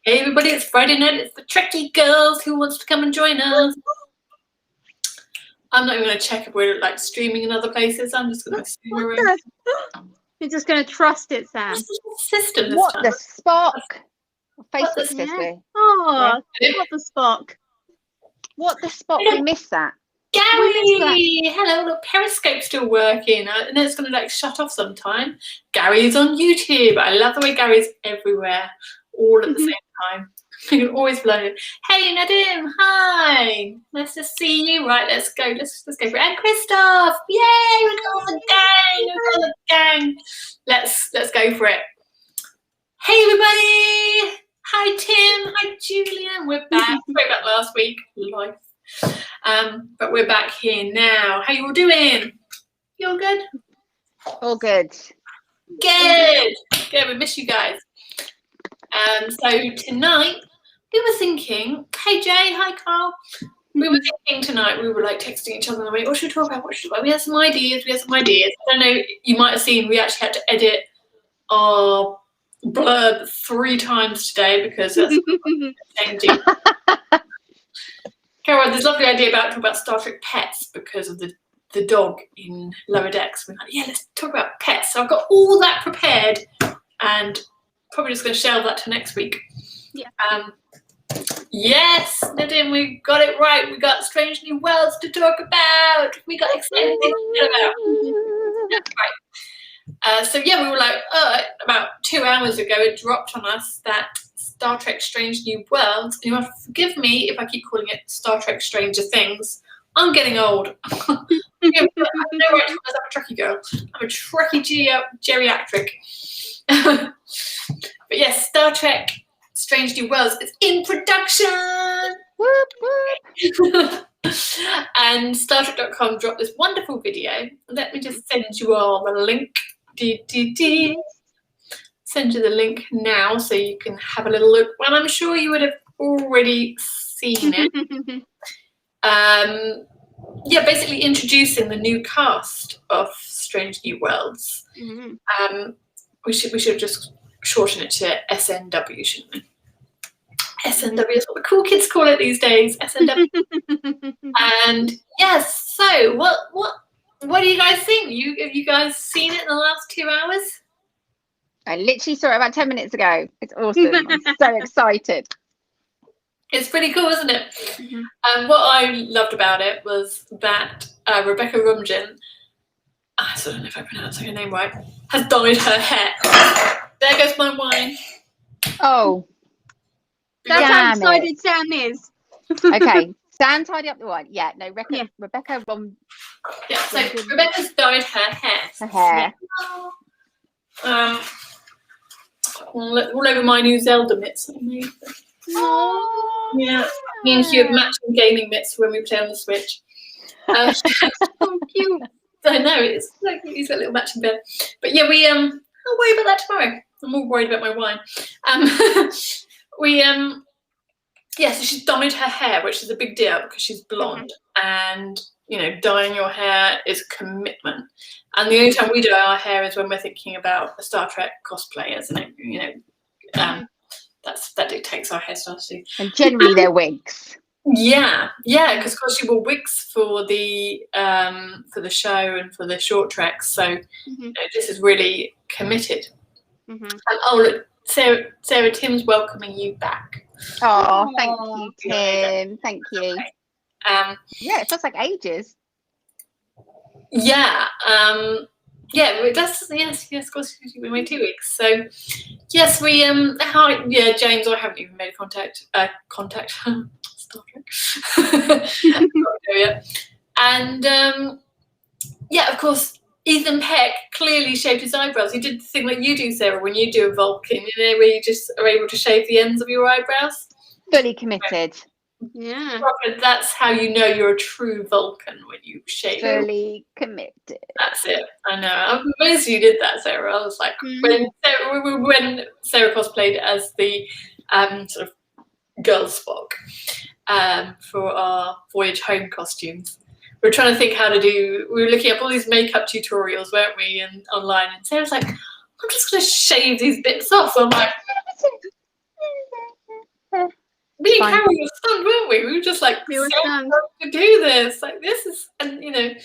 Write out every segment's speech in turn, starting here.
Hey everybody, it's Friday night. It's the Trekkie girls. Who wants to come and join us? I'm not even going to check if we're like streaming in other places. I'm just going to assume we're in. You're just going to trust it, Sam. System this What time. the Spock? What the Facebook says we. Oh, what the Spock. What the Spock? We missed that. Gary! Hello, look, Periscope's still working. I know it's going to like shut off sometime. Gary's on YouTube. I love the way Gary's everywhere, all at the same time. You can always blow it. Hey Nadim, hi. Nice to see you. Right, let's go. Let's go for it. And Christoph, yay! We've got the gang. We've got the gang. Let's go for it. Hey everybody. Hi Tim. Hi Julian. We're back. Sorry about last week. Life. But we're back here now. How you all doing? You all good? All good. Good. Good. We miss you guys. So tonight we were thinking. Hey Jay. Hi Carl. We were thinking tonight. We were like texting each other. Like, what should we talk about? What should we talk about? We had some ideas. I don't know. You might have seen. We actually had to edit our blurb 3 times today because that's changing. Carol, there's a lovely idea about talking about Star Trek pets because of the dog in Lower Decks. We're like, yeah, let's talk about pets. So I've got all that prepared and probably just going to shelve that to next week. Yeah. Yes, Nadim, we got it right. We got Strange New Worlds to talk about. We got exciting things to talk about. That's right. So yeah, we were like, about 2 hours ago, it dropped on us that Star Trek Strange New Worlds, and you have to forgive me if I keep calling it Star Trek Stranger Things. I'm getting old. I have no right to call myself a Trekkie girl. I'm a Trekkie geriatric. But yes, Star Trek Strange New Worlds is in production. Whoop, whoop. And StarTrek.com dropped this wonderful video. Let me just send you all the link. Send you the link now so you can have a little look. Well, I'm sure you would have already seen it. Yeah, basically introducing the new cast of Strange New Worlds. We should just shorten it to SNW, shouldn't we? SNW is what the cool kids call it these days. SNW. And yes, so what do you guys think? Have you guys seen it in the last 2 hours? I literally saw it about 10 minutes ago. It's awesome. I'm so excited. It's pretty cool, isn't it? And what I loved about it was that Rebecca Rumjan, I don't know if I'm pronouncing her name right, has dyed her hair. There goes my wine. Oh. That's how excited Sam is. Okay. Sam tidy up the wine. Yeah, no, Rebecca Yeah, so Rebecca's dyed her hair. Her hair. All over my new Zelda mitts. Oh, yeah, me and Hugh have matching gaming mitts when we play on the Switch. So cute. I know, it's like he's got a little matching bed. But yeah, I'll worry about that tomorrow. I'm more worried about my wine. Yeah, so she's dyed her hair, which is a big deal because she's blonde, and you know, dyeing your hair is commitment. And the only time we dye our hair is when we're thinking about a Star Trek cosplay, isn't it? You know, that dictates our hairstyles too. and generally they're wigs. Yeah, because of course she wore wigs for the show and for the short treks. So you know, this is really committed. And oh look, Sarah, Tim's welcoming you back. Oh, thank you, Tim. Thank you. Yeah, it feels like ages. Yeah, it does. Yes, of course, we've been away 2 weeks. So, yes, we James, I haven't even made a contact. Star Trek. And of course, Ethan Peck clearly shaved his eyebrows. He did the thing like you do, Sarah, when you do a Vulcan, you know, where you just are able to shave the ends of your eyebrows. Fully committed. Yeah. That's how you know you're a true Vulcan, when you shave. Fully committed. That's it. I know. I'm amazed you did that, Sarah. I was like, when Sarah cosplayed as the sort of girl Spock for our voyage home costumes, we were trying to think how to do. We were looking up all these makeup tutorials, weren't we, and online. And Sarah's like, I'm just going to shave these bits off. I'm like, fine. Carol were stunned, weren't we? We were just like, We were so stunned. to do this. Like, this is, and you know, It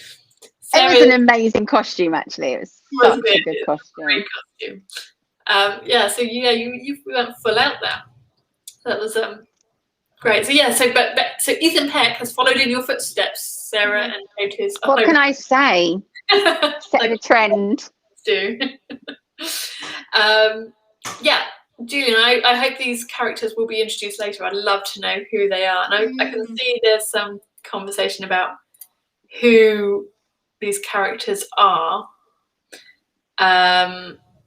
Sarah, was an amazing costume, actually. It was such a good costume. Great costume. Yeah, so yeah, you went full out there. That was great. So yeah, so Ethan Peck has followed in your footsteps, Sarah, and noticed. What can I say? Set the trend. Do. Yeah, Julian, I hope these characters will be introduced later. I'd love to know who they are, and I can see there's some conversation about who these characters are.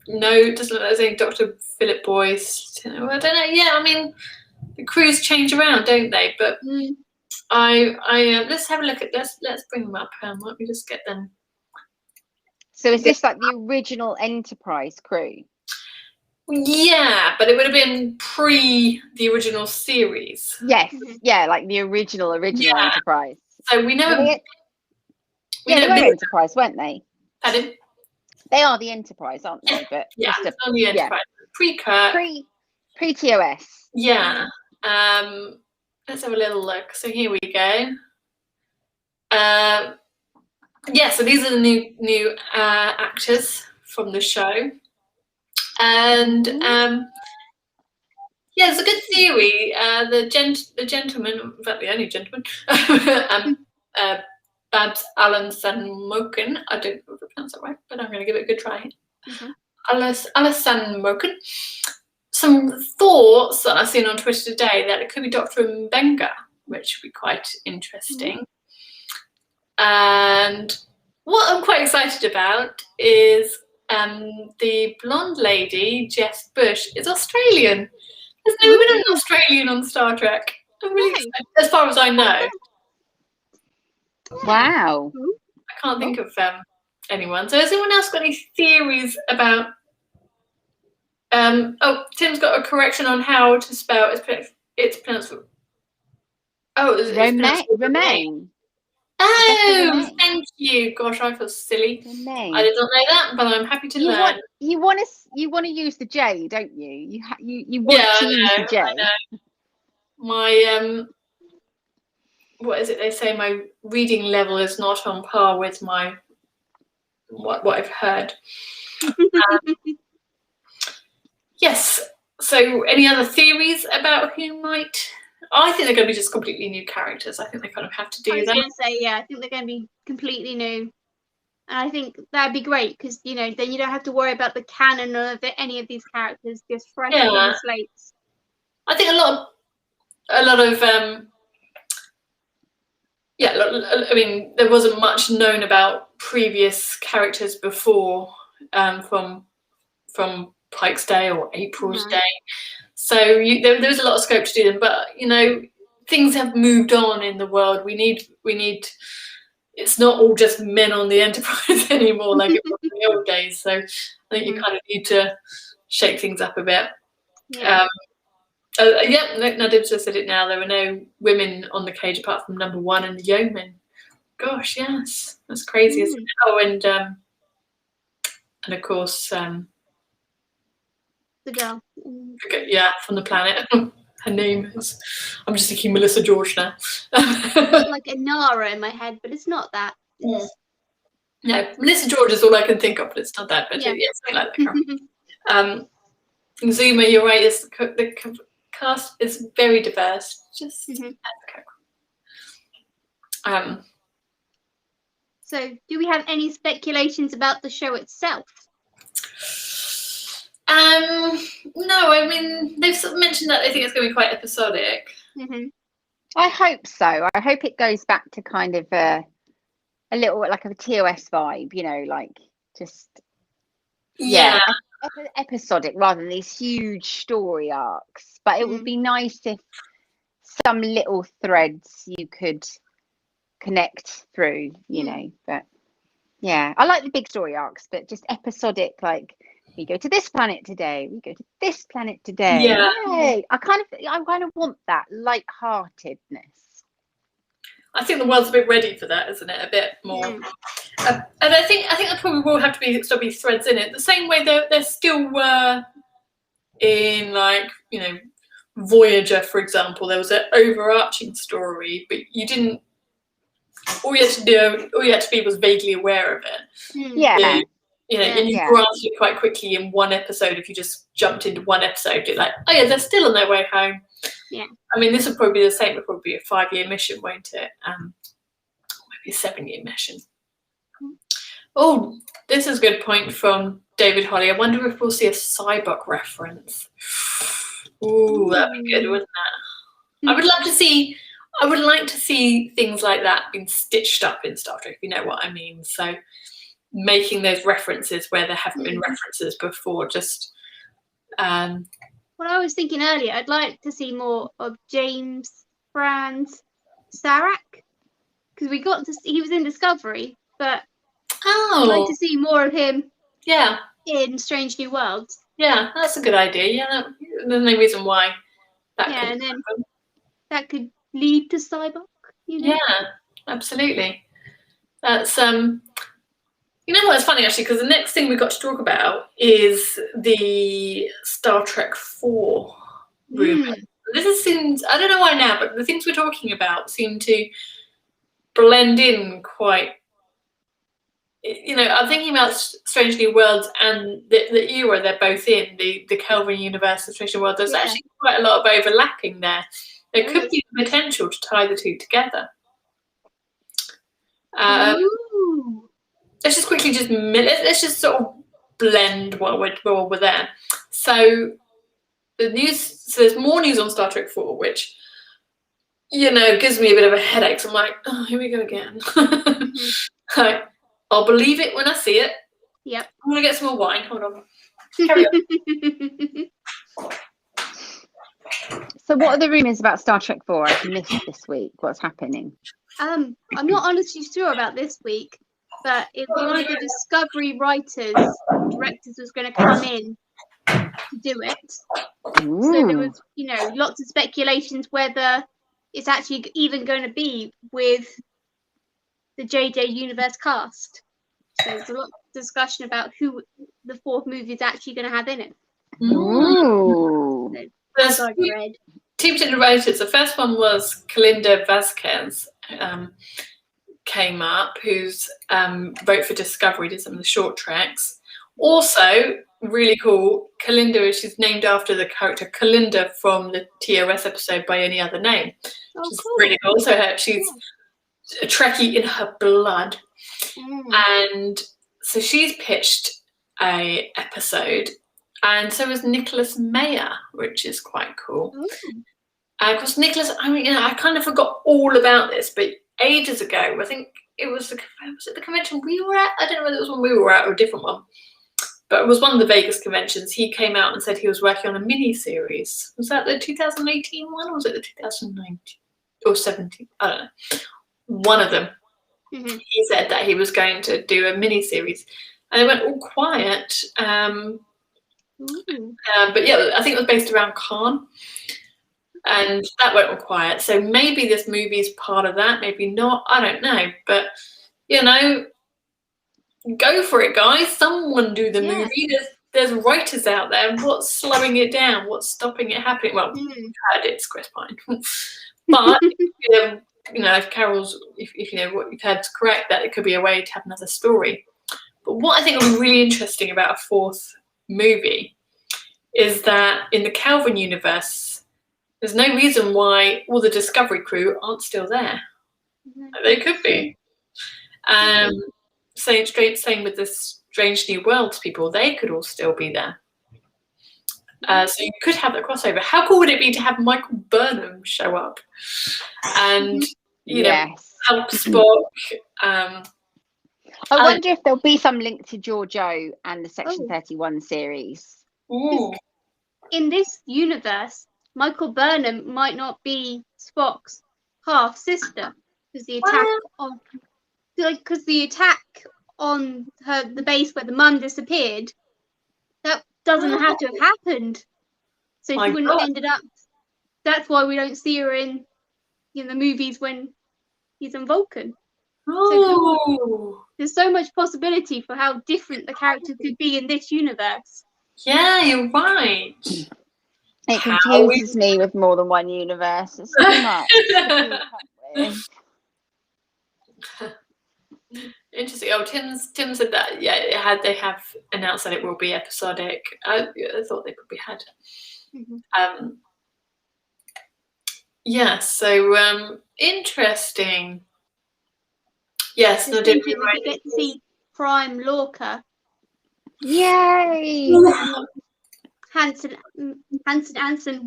No, it doesn't look like there's any Dr. Philip Boyce. I don't know. Yeah, I mean, the crews change around, don't they? But let's have a look at this. Let's bring them up. Let me just get them. So is this like the original Enterprise crew? Yeah, but it would have been pre the original series. Yes, yeah, like the original Enterprise. So we know. They were Enterprise, weren't they? Pardon? They are the Enterprise, aren't they? But yeah, it's on the Enterprise. Pre-Kirk. Pre-TOS. Yeah. Let's have a little look. So here we go. Yeah, so these are the new actors from the show. And yeah, it's a good theory. The gentleman, in fact, the only gentleman, Babs Alanson-Moken. I don't know if I pronounced that right, but I'm going to give it a good try. Alanson-Moken. Some thoughts that I've seen on Twitter today that it could be Dr. Mbenga, which would be quite interesting. And what I'm quite excited about is the blonde lady, Jess Bush, is Australian. There's never been an Australian on Star Trek. I'm really excited, as far as I know. Wow. I can't think of anyone. So has anyone else got any theories about... Tim's got a correction on how to spell it's pronounced... Oh, it's Remain. Oh, thank you. Gosh, I feel silly. Remain. I did not know that, but I'm happy to learn. You want to use the J, don't you? You want to use the J. I know. My what is it they say? My reading level is not on par with my what I've heard. Yes. So, any other theories about who might? I think they're going to be just completely new characters. I think they kind of have to do that. I was going to say, yeah, I think they're going to be completely new. And I think that'd be great because, you know, then you don't have to worry about the canon of any of these characters, just fresh on the slates. I think a lot of I mean, there wasn't much known about previous characters before from Pike's Day or April's Day. So there's a lot of scope to do them, but you know, things have moved on in the world. We need. It's not all just men on the Enterprise anymore, like it was in the old days. So I think you kind of need to shake things up a bit. Yeah. Nadim's just said it now. There were no women on the cage apart from number 1 and the yeoman. Gosh, yes, that's crazy, isn't it? Oh, and of course. The girl. Yeah, from the planet. Her name is... I'm just thinking Melissa George now. Like a Nara in my head, but it's not that. No, Melissa George is all I can think of, but it's not that. But yeah, something like that. Zuma, you're right. The cast is very diverse. Just So, do we have any speculations about the show itself? No, I mean, they've sort of mentioned that they think it's going to be quite episodic. I hope so. I hope it goes back to kind of a little like a TOS vibe, you know, like just episodic rather than these huge story arcs. But it would be nice if some little threads you could connect through, you know. But yeah, I like the big story arcs, but just episodic, like we go to this planet today, we go to this planet today. Yay. I kind of want that light-heartedness. I think the world's a bit ready for that, isn't it? A bit more. And I think there probably will have to still be threads in it. The same way there still were in, like, you know, Voyager, for example, there was an overarching story, but you didn't. All you had to be was vaguely aware of it. Yeah. And you grasped it quite quickly in one episode. If you just jumped into one episode, you're like, oh yeah, they're still on their way home. Yeah. I mean, this will probably be the same. It'll probably be a 5-year mission, won't it? Maybe a 7-year mission. Oh, this is a good point from David Holly. I wonder if we'll see a Cyborg reference. Ooh, that'd be good, wouldn't it? I would love to see. I would like to see things like that being stitched up in Star Trek, if you know what I mean. So making those references where there haven't been references before, just what I was thinking earlier, I'd like to see more of James Franz Sarak, because we got to see, he was in Discovery, but I'd like to see more of him in Strange New Worlds. Yeah, that's a good idea. Yeah, there's no reason why that could and then happen. That could lead to Cyborg. Yeah, absolutely. That's you know what's funny actually, because the next thing we got to talk about is the Star Trek 4 rumor. This seems, I don't know why now, but the things we're talking about seem to blend in quite. I'm thinking about Strange New Worlds and the era they're both in, the Kelvin universe and Strange New Worlds. There's actually quite a lot of overlapping there. There could be the potential to tie the two together. Let's just quickly let's just sort of blend while we're there. So there's more news on Star Trek 4, which gives me a bit of a headache. So I'm like, oh, here we go again. I'll believe it when I see it. Yep. I'm gonna get some more wine. Hold on. Carry on. So what are the rumours about Star Trek 4? I've missed this week. What's happening? I'm not honestly sure about this week, but it's one of the Discovery directors was going to come in to do it. Ooh. So there was, lots of speculations whether it's actually even going to be with the JJ Universe cast. So there's a lot of discussion about who the 4th movie is actually going to have in it. Ooh. There's two particular writers. The first one was Kalinda Vasquez, came up, who's wrote for Discovery, did some of the short tracks. Also, really cool, Kalinda, she's named after the character Kalinda from the TOS episode By Any Other Name, which is really cool. So she's a Trekkie in her blood. And so she's pitched a episode, and so is Nicholas Meyer, which is quite cool. Of course, Nicholas, I kind of forgot all about this, but ages ago, I think was it the convention we were at? I don't know whether it was one we were at or a different one, but it was one of the Vegas conventions. He came out and said he was working on a mini-series. Was that the 2018 one, or was it the 2019 or 17? I don't know. One of them. He said that he was going to do a mini-series, and it went all quiet. But yeah, I think it was based around Khan, and that went all quiet. So maybe this movie is part of that, maybe not. I don't know, but go for it, guys. Someone do the movie. There's writers out there. What's slowing it down? What's stopping it happening? Well, it's Chris Pine, but if Carol's, if what you've heard is correct, that it could be a way to have another story. But what I think would be really interesting about a 4th movie is that in the Kelvin universe, there's no reason why all the Discovery crew aren't still there. They could be. Same with the Strange New Worlds people. They could all still be there. So you could have that crossover. How cool would it be to have Michael Burnham show up and help Spock? I wonder if there'll be some link to Giorgio and the Section 31 series. In this universe, Michael Burnham might not be Spock's half sister, because the attack on the base where the mum disappeared, that doesn't have to have happened. So she wouldn't have ended up. That's why we don't see her in the movies when he's on Vulcan. So there's so much possibility for how different the character could be in this universe. Yeah, you're right. It confuses me with more than one universe. It's too much to keep up with. Interesting. Oh, Tim said that. Yeah, they have announced that it will be episodic. I thought they probably had. Yeah. So interesting. Yes. No, we get to see Prime Lorca. Yay! Hanson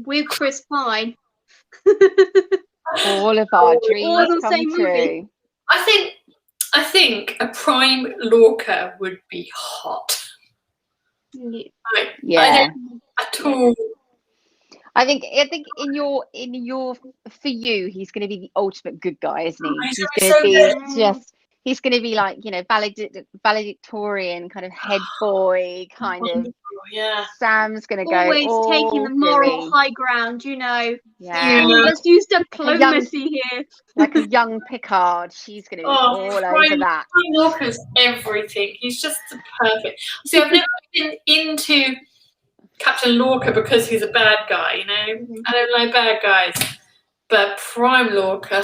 with Chris Pine. All of our dreams the come same true. movie. I think a Prime Lorca would be hot. Yeah. I don't at all. I think in your for you, he's going to be the ultimate good guy, isn't he? He's going to be he's going to be like, you know, valedictorian kind of head boy kind of. Yeah. Sam's going to go always taking the moral high ground, you know. Yeah. Let's use diplomacy here. Like a young Picard, she's going to be all over that. Prime Lorca's everything. He's just perfect. See, I've never been into Captain Lorca because he's a bad guy, you know. I don't like bad guys, but Prime Lorca,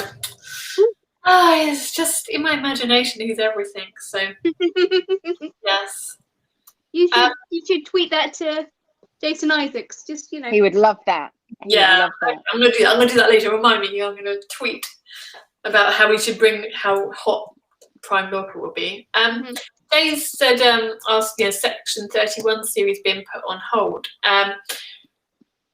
it's just in my imagination he's everything. So yes, you should tweet that to Jason Isaacs. Just, you know, he would love that. I'm gonna do that later. Remind me. I'm gonna tweet about how we should how hot Prime Lorca will be. Dave said, asked, Section 31 series being put on hold.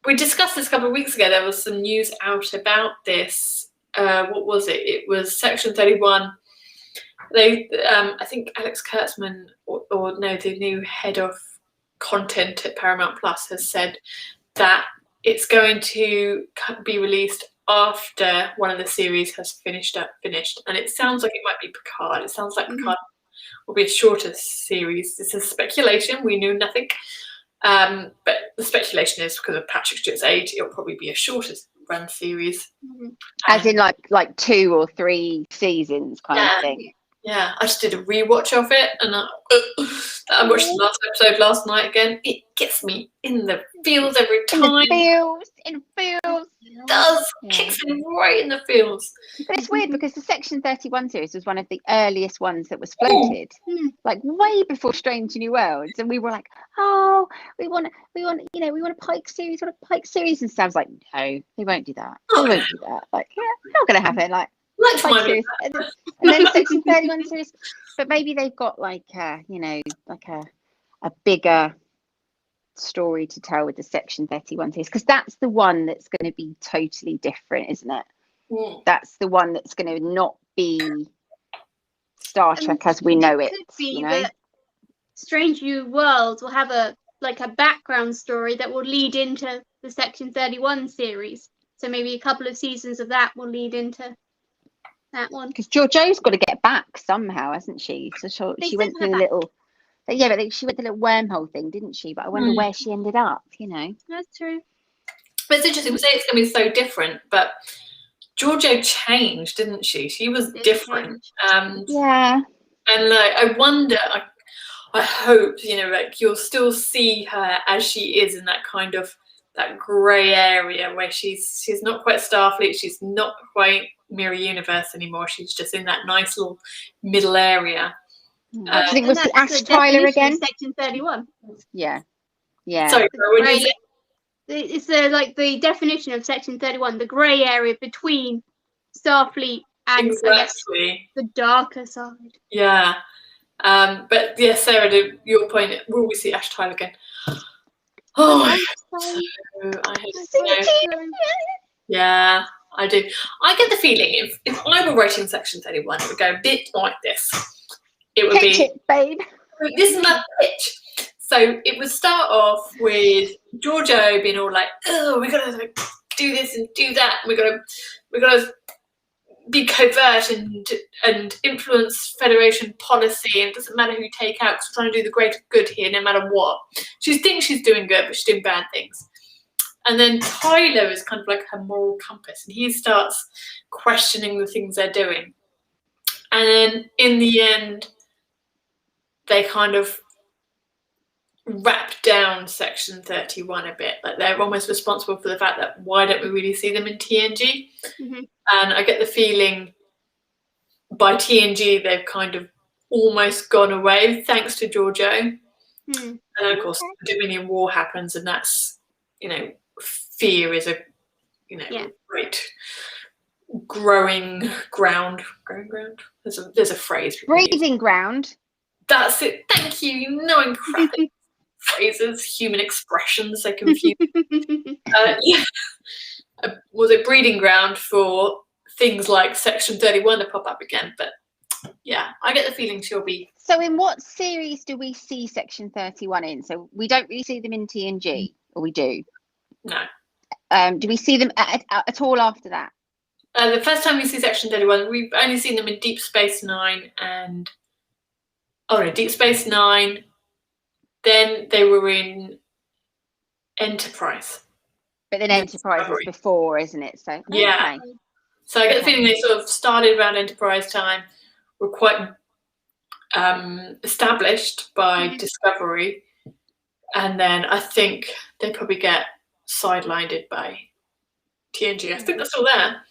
We discussed this a couple of weeks ago. There was some news out about this. What was it? It was Section 31. They, I think Alex Kurtzman, the new head of content at Paramount Plus, has said that it's going to be released after one of the series has finished. And it sounds like it might be Picard. It sounds like Picard will be a shorter series. This is speculation. We knew nothing. But the speculation is because of Patrick Stewart's age, it'll probably be a shorter run series. As in like 2 or 3 seasons kind of thing. Yeah, I just did a rewatch of it, and I watched the last episode last night again. It gets me in the feels every time. In the feels. It does. Kicks me right in the feels. But it's weird because the Section 31 series was one of the earliest ones that was floated, like way before Strange New Worlds, and we were like, oh, we want a Pike series, and Sam's like, no, they won't do that. They won't do that. Like, not gonna happen. Like Pike series, and then Section 31 series, but maybe they've got like a bigger story to tell with the Section 31 series, because that's the one that's going to be totally different, isn't it? That's the one that's going to not be Star Trek as we know it. That Strange New Worlds will have a background story that will lead into the Section 31 series. So maybe a couple of seasons of that will lead into that one. Because Georgiou's got to get back somehow, hasn't she? So she went through a little. Yeah, but she went the little wormhole thing, didn't she? But I wonder where she ended up, you know. That's true. But it's interesting. We say it's going to be so different, but Georgiou changed, didn't she? She was different. Yeah. And I wonder, I hope, you'll still see her as she is in that kind of that grey area where she's not quite Starfleet, she's not quite Mirror Universe anymore. She's just in that nice little middle area. I think it was the Ash Tyler again. Section 31. Yeah. Sorry, it's the definition of Section 31, the grey area between Starfleet and the darker side. Yeah. But yeah, Sarah, to your point, will we see Ash Tyler again? Oh, I hope so. Yeah, I do. I get the feeling if I were writing Section 31, it would go a bit like this. It would pitch it, babe. This is my pitch. So it would start off with Georgiou being all like, "Oh, we gotta do this and do that. We gotta be covert and influence Federation policy. And it doesn't matter who you take out, because we're trying to do the greater good here, no matter what." She thinks she's doing good, but she's doing bad things. And then Tyler is kind of like her moral compass, and he starts questioning the things they're doing. And then in the end, they kind of wrapped down Section 31 a bit. Like they're almost responsible for the fact that why don't we really see them in TNG? And I get the feeling by TNG they've kind of almost gone away thanks to Giorgio. And of course the Dominion War happens, and that's, you know, fear is a, you know, great growing ground. There's a phrase. Breeding ground. That's it. Thank you. You know, incredible phrases, human expressions. They confuse. Was a breeding ground for things like Section 31 to pop up again. But yeah, I get the feeling she'll be. So in what series do we see Section 31 in? So we don't really see them in TNG, or we do? No. Do we see them at all after that? The first time we see Section 31, we've only seen them in Deep Space Nine and... Oh no, Deep Space Nine. Then they were in Enterprise. But then Enterprise is before, isn't it? So yeah. Okay. So I get the feeling they sort of started around Enterprise time, were quite established by Discovery, and then I think they probably get sidelined by TNG. I think they're still there.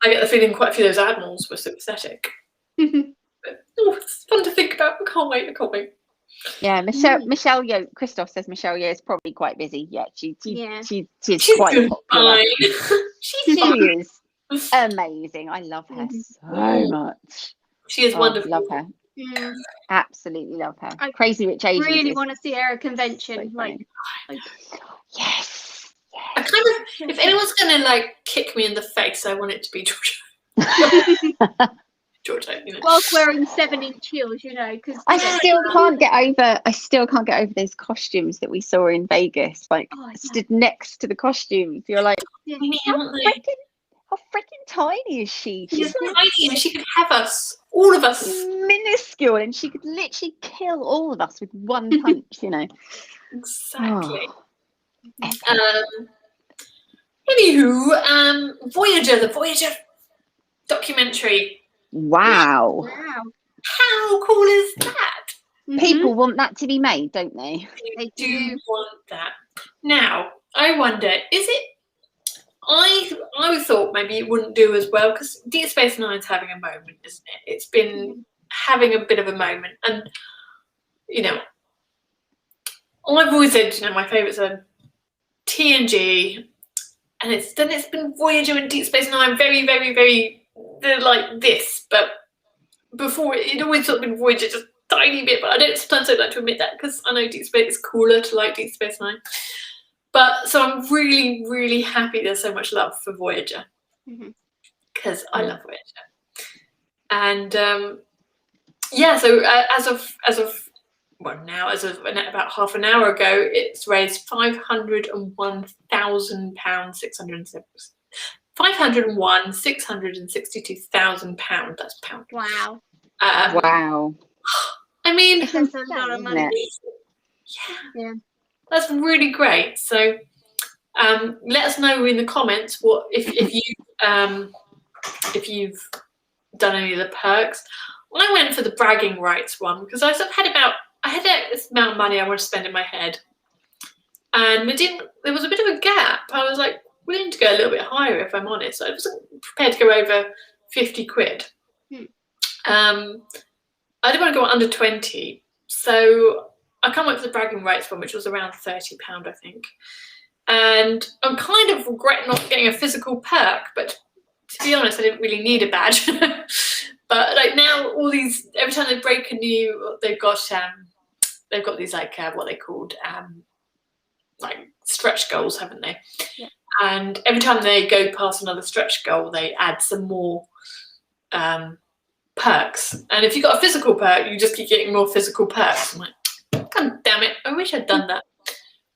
I get the feeling quite a few of those admirals were sympathetic. But, it's fun to think about. I can't wait. Yeah, Michelle Yeoh. Christoph says Michelle Yeoh is probably quite busy. Yeah, she's quite popular. She is amazing. I love her so much. She is wonderful. Love her. Yeah. Absolutely love her. Crazy Rich Asians. I really want to see her at a convention. So yes. I kind of, if anyone's gonna like kick me in the face, I want it to be Georgia. Georgia, you know. Whilst wearing 7-inch heels, you know, because I still can't get over those costumes that we saw in Vegas. Like stood next to the costumes. You're like, how freaking tiny is she? She's tiny, and she could have us, all of us, minuscule, and she could literally kill all of us with one punch. You know. Exactly. Anywho, Voyager, the Voyager documentary. Wow. How cool is that? People want that to be made, don't they? They do want that. Now, I wonder, is it... I thought maybe it wouldn't do as well, because Deep Space Nine's having a moment, isn't it? It's been having a bit of a moment. And, you know, I've always said, you know, my favourites are TNG, and it's been Voyager and Deep Space Nine, very, very, very, they're like this. But before, it always sort of been Voyager, just a tiny bit. But sometimes I don't like to admit that, because I know Deep Space is cooler to like Deep Space Nine. But so I'm really, really happy there's so much love for Voyager, because I love Voyager. And so as of about half an hour ago, it's raised £501,662,000. That's pound. Wow. Wow. I mean, that's a lot of money. Yeah. That's really great. So let us know in the comments what if you've done any of the perks. I went for the bragging rights one because I sort of had this amount of money I want to spend in my head, and there was a bit of a gap. I was like willing to go a little bit higher, if I'm honest. I wasn't prepared to go over 50 quid. I didn't want to go under 20, so I come up with the bragging rights one, which was around £30, I think. And I'm kind of regretting not getting a physical perk, but to be honest, I didn't really need a badge. But like now, every time they break a new, they've got these like what are they called, like stretch goals, haven't they? Yeah. And every time they go past another stretch goal, they add some more perks. And if you've got a physical perk, you just keep getting more physical perks. I'm like, God damn it, I wish I'd done that.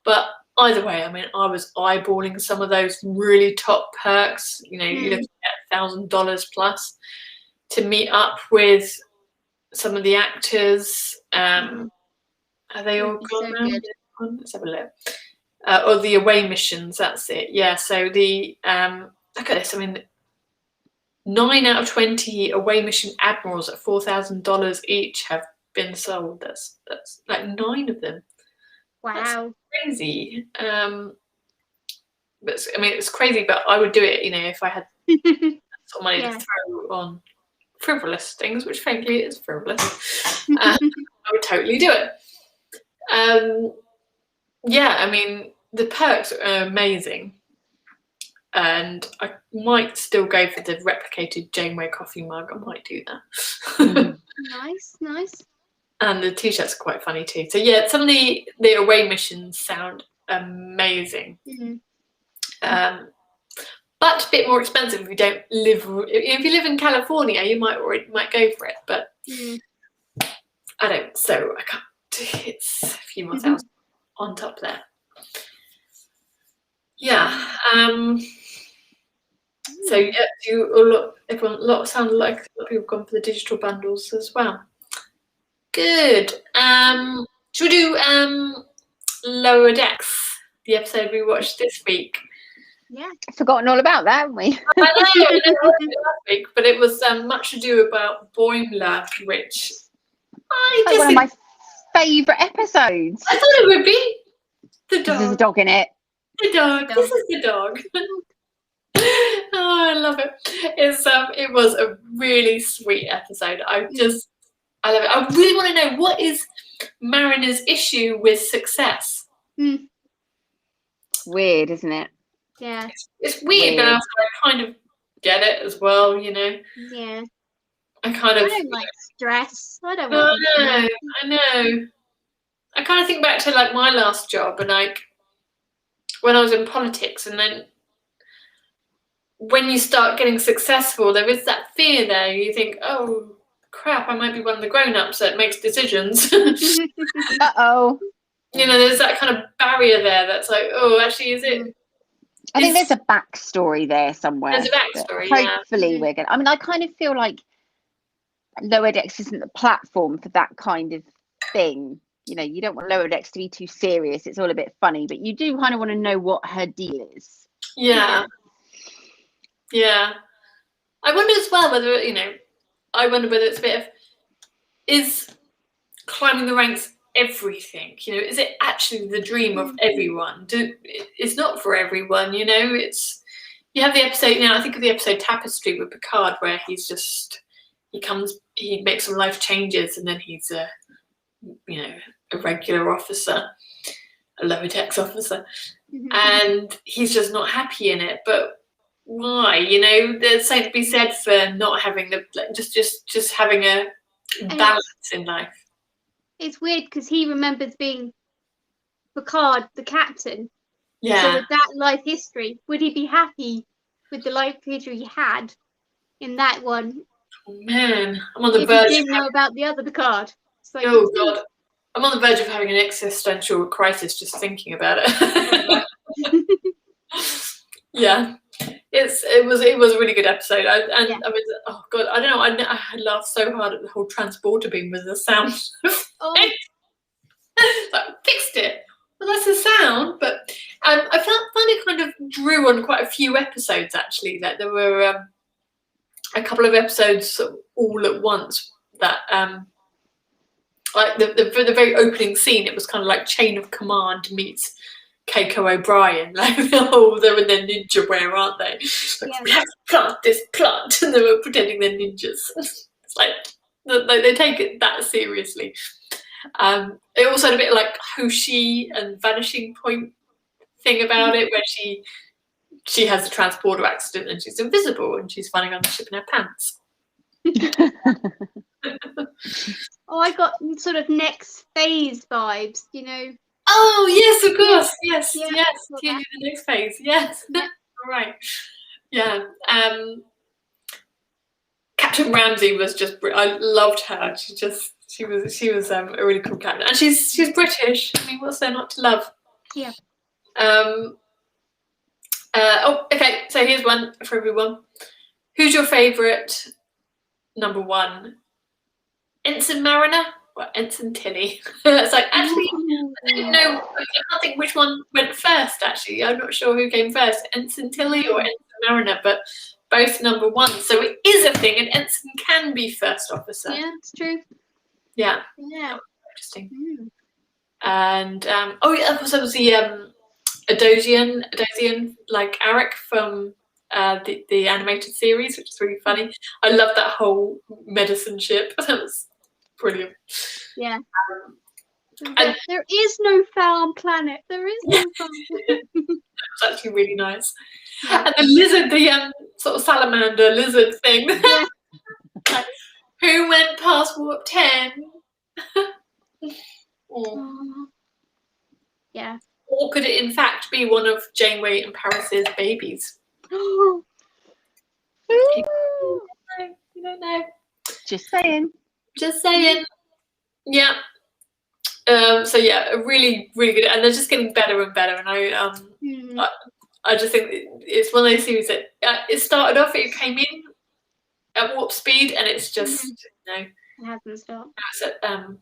But either way, I mean, I was eyeballing some of those really top perks. You know, you're looking at $1,000 plus to meet up with some of the actors. Are they all gone now? Let's have a look. Or the away missions, that's it. Yeah, so look at this. I mean, 9 out of 20 away mission admirals at $4,000 each have been sold. That's like 9 of them. Wow. Crazy. But I mean, it's crazy, but I would do it, you know, if I had some money to throw on frivolous things, which frankly is frivolous. I would totally do it. Yeah, I mean, the perks are amazing. And I might still go for the replicated Janeway coffee mug. I might do that. Nice. And the t-shirts are quite funny too. So yeah, some of the away missions sound amazing. But a bit more expensive if you don't live. If you live in California, you might go for it. But I don't. So I can't. It's a few more thousand on top there. Yeah. So yeah, everyone sounded like a lot of people have gone for the digital bundles as well. Good. Should we do Lower Decks, the episode we watched this week? Yeah. I've forgotten all about that, haven't we? I know, it wasn't last week, but it was Much Ado About Boimler, which one of my favourite episodes. I thought it would be. The dog. There's a dog in it. The dog. This is the dog. Oh, I love it. It was a really sweet episode. I love it. I really want to know, what is Mariner's issue with success? Weird, isn't it? Yeah. It's weird, but I kind of get it as well, you know. Yeah. I don't like stress. I don't I want know. I kind of think back to like my last job, and like when I was in politics, and then when you start getting successful, there is that fear there. You think, oh crap, I might be one of the grown-ups that makes decisions. Uh-oh. You know, there's that kind of barrier there that's like, oh, actually, is it? I think there's a backstory there somewhere. There's a backstory, hopefully we're going to... I mean, I kind of feel like Lower Decks isn't the platform for that kind of thing. You know, you don't want Lower Decks to be too serious. It's all a bit funny, but you do kind of want to know what her deal is. Yeah. I wonder as well whether, you know, it's a bit of, is climbing the ranks everything? You know, is it actually the dream of everyone? It's not for everyone, you know. You have the episode, you know, I think of the episode Tapestry with Picard, where he makes some life changes, and then he's a regular officer, a Lower Decks officer, and he's just not happy in it. But why? You know, there's something to be said for not having just having a balance in life. It's weird because he remembers being Picard, the captain. Yeah. So with that life history, would he be happy with the life history he had in that one? Oh man, I'm on the verge. He didn't know about the other Picard. Like, oh god, I'm on the verge of having an existential crisis just thinking about it. Yeah. It was a really good episode. I mean, oh god, I don't know. I laughed so hard at the whole transporter beam with the sound. Like, fixed it. Well, that's the sound, but I found it kind of drew on quite a few episodes actually. Like there were a couple of episodes all at once that like the very opening scene, it was kind of like Chain of Command meets Keiko O'Brien, like they're in their ninja wear, aren't they? Like, we have to plant this plant, and they were pretending they're ninjas. It's like they take it that seriously. It also had a bit like Hoshi and Vanishing Point thing about it, where she has a transporter accident and she's invisible and she's flying on the ship in her pants. I got sort of next phase vibes, you know. Oh yes, of course, yes. The next phase, yes. Yeah. All right, yeah. Captain Ramsey was just. I loved her. She was a really cool captain, and she's British. I mean, what's there not to love? Yeah. Okay. So here's one for everyone. Who's your favourite number one? Ensign Mariner? Well, Ensign Tilly. It's like, actually, I don't know. I can't think which one went first, actually. I'm not sure who came first, Ensign Tilly or Ensign Mariner, but both number one. So it is a thing, and Ensign can be first officer. Yeah, it's true. Yeah. Yeah. Interesting. And oh yeah, of course there was the Adosian like Arik from the animated series, which is really funny. I love that whole medicine ship. That was brilliant. Yeah. And there is no farm planet. There is no farm planet. It's actually really nice. Yeah. And the lizard, the sort of salamander lizard thing. Yeah. Like, who went past warp 10? Oh. Yeah. Or could it in fact be one of Janeway and Paris's babies? Oh. You don't know. Just saying. Just saying. Yeah. So yeah, really, really good, and they're just getting better and better. And I just think it's one of those series that it started off, it came in at warp speed, and it's just it hasn't stopped. Now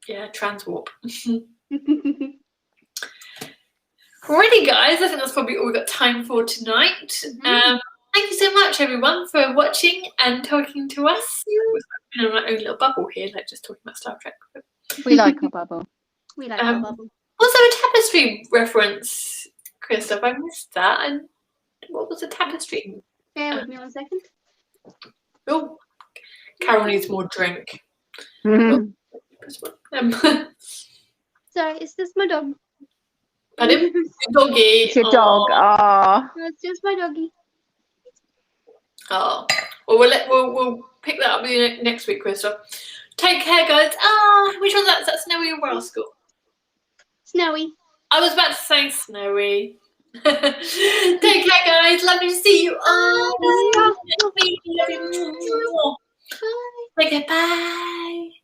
it's at transwarp. Alrighty, guys, I think that's probably all we've got time for tonight. Thank you so much, everyone, for watching and talking to us. We're in our own little bubble here, like just talking about Star Trek. We like our bubble. We like our bubble. Was there a tapestry reference, Christoph? I missed that. And what was the tapestry? Bear with me 1 second. Oh, Carol needs more drink. Sorry, it's just my dog. Pardon? Your doggy. It's your dog. Oh. It's just my doggy. Oh. Well, we'll pick that up with you next week, Christoph. Take care, guys. Which one's that? Is that Snowy or Rascal? Snowy. I was about to say Snowy. Take care, guys. Lovely to see you. Bye. Love you. Take care. Bye.